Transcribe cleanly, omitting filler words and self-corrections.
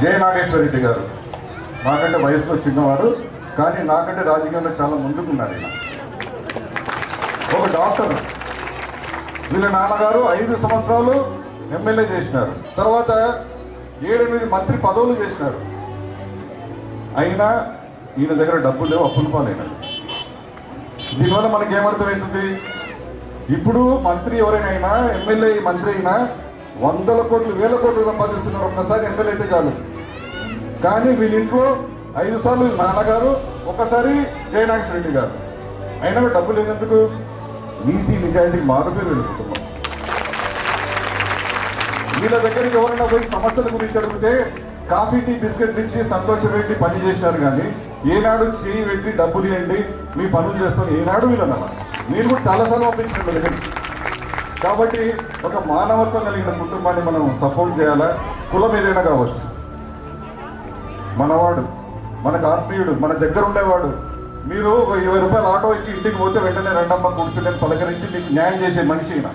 జయ నాగేశ్వర రెడ్డి గారు నాకంటే వయసులో చిన్నవారు, కానీ నాకంటే రాజకీయంలో చాలా ముందుకున్నాడు. ఈయన ఒక డాక్టర్. వీళ్ళ నాన్నగారు 5 సంవత్సరాలు ఎమ్మెల్యే చేసినారు, తర్వాత 7-8 మంత్రి పదవులు చేసినారు. అయినా ఈయన దగ్గర డబ్బులు లేవు, అప్పుల పాలైనాడు. దీనివల్ల మనకి ఏమర్థమవుతుంది? ఇప్పుడు మంత్రి ఎవరైనా, ఎమ్మెల్యే మంత్రి అయినా 100 కోట్లు 1000 కోట్లు సంపాదిస్తున్నారు ఒక్కసారి ఎమ్మెల్యే అయితే చాలు. కానీ వీళ్ళ ఇంట్లో 5 సార్లు నాన్నగారు, ఒకసారి జయనాగేశ్వర రెడ్డి గారు. అయినా డబ్బులు లేనందుకు నీతి నిజాయితీకి మారుపేరు వీళ్ళ కుటుంబం. వీళ్ళ దగ్గరికి ఎవరైనా పోయి సమస్యల గురించి అడిగితే కాఫీ టీ బిస్కెట్ ఇచ్చి సంతోషపెట్టి పని చేసినారు, కానీ ఏనాడు చేయి పెట్టి డబ్బులు ఇవ్వండి మీ పనులు చేస్తాను ఏనాడు వీళ్ళన్న. నేను కూడా చాలాసార్లు పంపించిన దగ్గరికి. కాబట్టి ఒక మానవత్వం కలిగిన కుటుంబాన్ని మనం సపోర్ట్ చేయాలా. కులం ఏదైనా కావచ్చు, మనవాడు, మనకు ఆత్మీయుడు, మన దగ్గర ఉండేవాడు. మీరు ఒక 20 రూపాయలు ఆటో ఎక్కి ఇంటికి పోతే వెంటనే రెండమ్మ కూర్చుని పలకరించి మీకు న్యాయం చేసే మనిషి అయినా